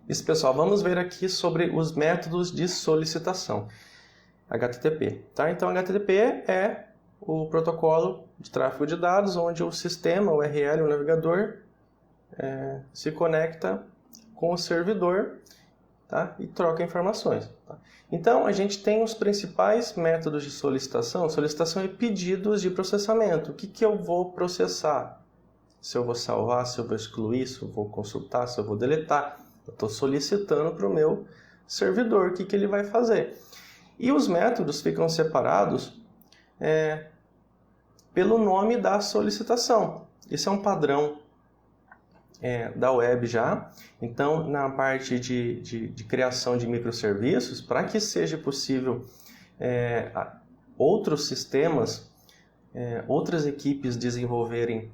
Isso, pessoal, vamos ver aqui sobre os métodos de solicitação, HTTP. Tá? Então, HTTP é o protocolo de tráfego de dados, onde o sistema, o URL, o navegador, se conecta com o servidor, tá? E troca informações. Tá? Então, a gente tem os principais métodos de solicitação. Solicitação é pedidos de processamento. O que eu vou processar? Se eu vou salvar, se eu vou excluir, se eu vou consultar, se eu vou deletar. Eu estou solicitando para o meu servidor o que ele vai fazer. E os métodos ficam separados pelo nome da solicitação. Esse é um padrão da web já. Então, na parte de criação de microserviços, para que seja possível outros sistemas, outras equipes desenvolverem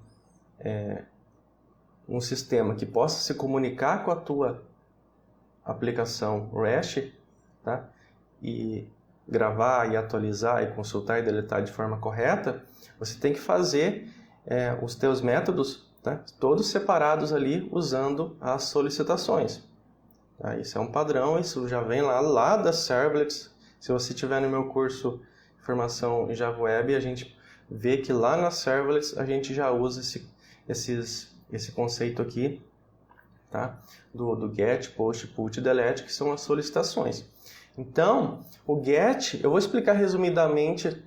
um sistema que possa se comunicar com a tua aplicação REST, tá? E gravar, e atualizar, e consultar e deletar de forma correta, você tem que fazer os teus métodos, tá? Todos separados ali usando as solicitações. Tá? Isso é um padrão, isso já vem lá das servlets. Se você tiver no meu curso de formação em Java Web, a gente vê que lá nas servlets a gente já usa esse conceito aqui, tá? do get, post, put e delete, que são as solicitações. Então, o get, eu vou explicar resumidamente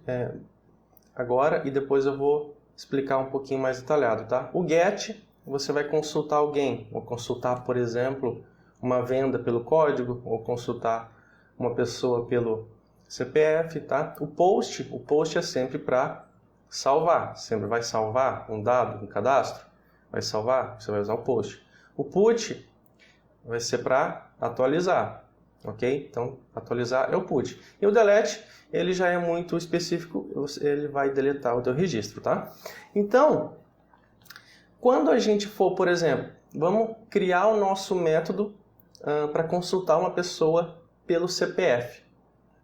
agora e depois eu vou explicar um pouquinho mais detalhado, tá? O get, você vai consultar alguém, ou consultar, por exemplo, uma venda pelo código, ou consultar uma pessoa pelo CPF, tá? O post é sempre para salvar, sempre vai salvar um dado, um cadastro, vai salvar, você vai usar o post. O put vai ser para atualizar, ok? Então, atualizar é o put. E o delete, ele já é muito específico, ele vai deletar o teu registro, tá? Então, quando a gente for, por exemplo, vamos criar o nosso método para consultar uma pessoa pelo CPF,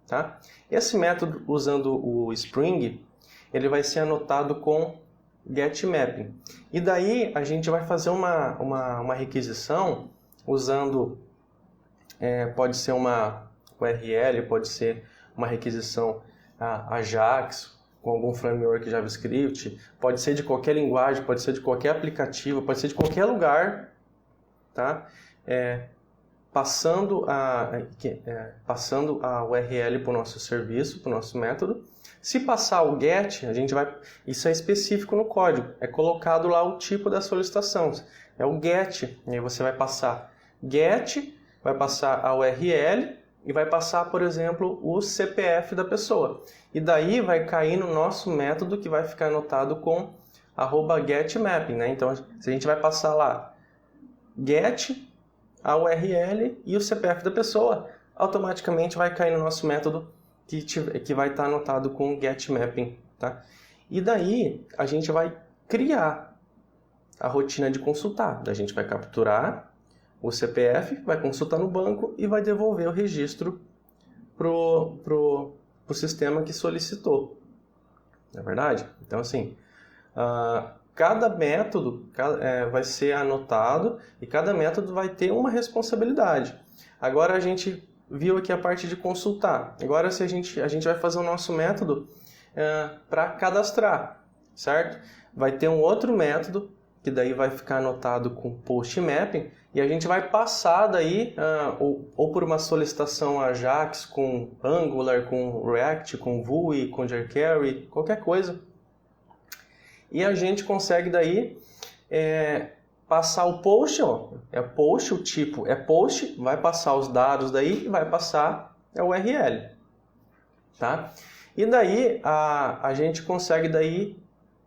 tá? Esse método, usando o Spring, ele vai ser anotado com getMapping. E daí a gente vai fazer uma requisição usando, pode ser uma URL, pode ser uma requisição Ajax, com algum framework JavaScript, pode ser de qualquer linguagem, pode ser de qualquer aplicativo, pode ser de qualquer lugar, tá? Passando a URL para o nosso serviço, para o nosso método. Se passar o get, isso é específico no código, é colocado lá o tipo da solicitação, é o get, e aí você vai passar get, vai passar a URL e vai passar, por exemplo, o CPF da pessoa. E daí vai cair no nosso método que vai ficar anotado com @getMapping, né? Então, se a gente vai passar lá get, a URL e o CPF da pessoa, automaticamente vai cair no nosso método que vai estar anotado com getMapping, tá? E daí a gente vai criar a rotina de consultar. A gente vai capturar o CPF, vai consultar no banco e vai devolver o registro pro sistema que solicitou. Não é verdade? Então, assim, cada método vai ser anotado e cada método vai ter uma responsabilidade. Agora a gente viu aqui a parte de consultar. Agora se a gente vai fazer o nosso método para cadastrar, certo? Vai ter um outro método que daí vai ficar anotado com post mapping e a gente vai passar daí ou por uma solicitação Ajax com Angular, com React, com Vue, com jQuery, qualquer coisa. E a gente consegue daí passar o post, é post, o tipo é post, vai passar os dados daí e vai passar a URL, tá? E daí a gente consegue daí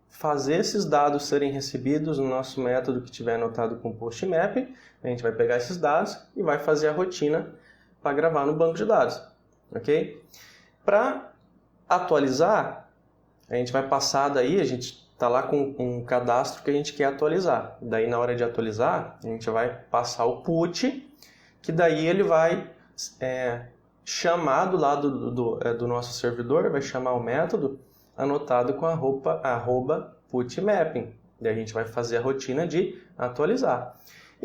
fazer esses dados serem recebidos no nosso método que tiver anotado com post mapping. A gente vai pegar esses dados e vai fazer a rotina para gravar no banco de dados, ok? Para atualizar, a gente vai passar daí, a gente está lá com um cadastro que a gente quer atualizar. Daí, na hora de atualizar, a gente vai passar o put, que daí ele vai chamar do lado do nosso servidor, vai chamar o método anotado com @putmapping. Daí a gente vai fazer a rotina de atualizar.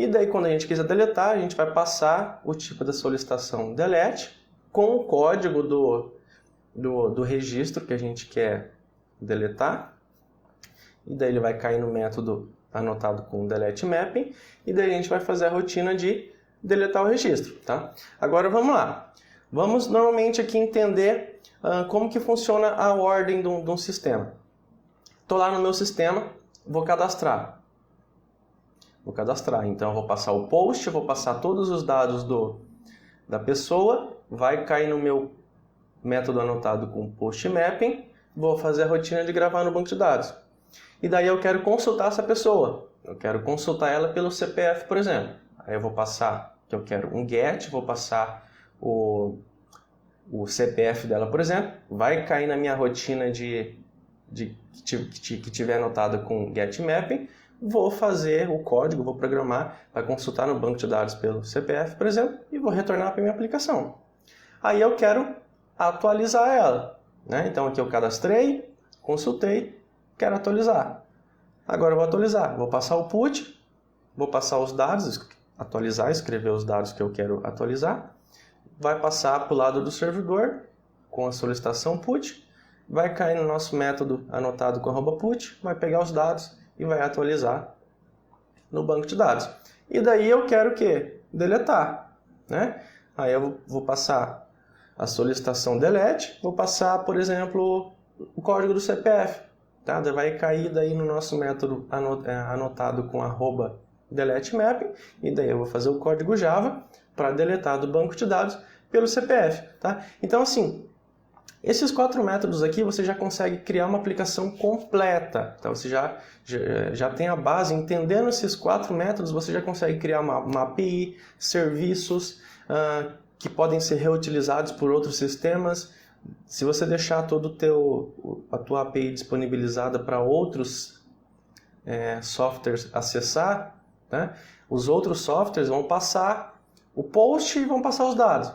E daí, quando a gente quiser deletar, a gente vai passar o tipo da solicitação delete com o código do registro que a gente quer deletar. E daí ele vai cair no método anotado com delete mapping. E daí a gente vai fazer a rotina de deletar o registro, tá? Agora vamos lá. Vamos normalmente aqui entender como que funciona a ordem de um sistema. Estou lá no meu sistema, vou cadastrar. Então eu vou passar o post, vou passar todos os dados da pessoa, vai cair no meu método anotado com post mapping, vou fazer a rotina de gravar no banco de dados. E daí eu quero consultar essa pessoa, eu quero consultar ela pelo CPF, por exemplo. Aí eu vou passar, que eu quero um get, vou passar o CPF dela, por exemplo, vai cair na minha rotina que tiver anotado com get mapping, vou fazer o código, vou programar, vai consultar no banco de dados pelo CPF, por exemplo, e vou retornar para a minha aplicação. Aí eu quero atualizar ela, né? Então aqui eu cadastrei, consultei, quero atualizar. Agora eu vou atualizar, vou passar o put, vou passar os dados, atualizar, escrever os dados que eu quero atualizar, vai passar para o lado do servidor com a solicitação put, vai cair no nosso método anotado com @put, vai pegar os dados e vai atualizar no banco de dados. E daí eu quero o quê? Deletar, né? Aí eu vou passar a solicitação delete, vou passar, por exemplo, o código do CPF, tá? Vai cair daí no nosso método anotado com @delete mapping, e daí eu vou fazer o código Java para deletar do banco de dados pelo CPF, tá? Então assim, esses 4 métodos aqui você já consegue criar uma aplicação completa. Então você já tem a base, entendendo esses 4 métodos, você já consegue criar uma API, serviços que podem ser reutilizados por outros sistemas. Se você deixar a tua API disponibilizada para outros softwares acessar, né, os outros softwares vão passar o post e vão passar os dados.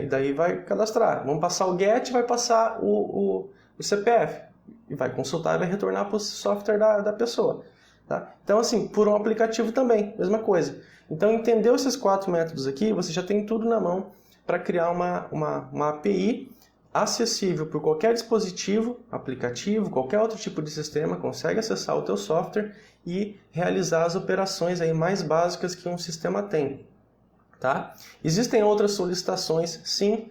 E daí vai cadastrar. Vamos passar o get, vai passar o CPF. E vai consultar e vai retornar para o software da pessoa. Tá? Então, assim, por um aplicativo também, mesma coisa. Então, entendeu esses 4 métodos aqui, você já tem tudo na mão para criar uma API acessível por qualquer dispositivo, aplicativo, qualquer outro tipo de sistema, consegue acessar o teu software e realizar as operações aí mais básicas que um sistema tem. Tá? Existem outras solicitações, sim,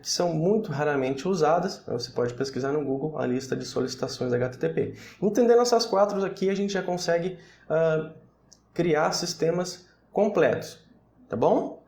que são muito raramente usadas. Você pode pesquisar no Google a lista de solicitações HTTP. Entendendo essas 4 aqui, a gente já consegue criar sistemas completos. Tá bom?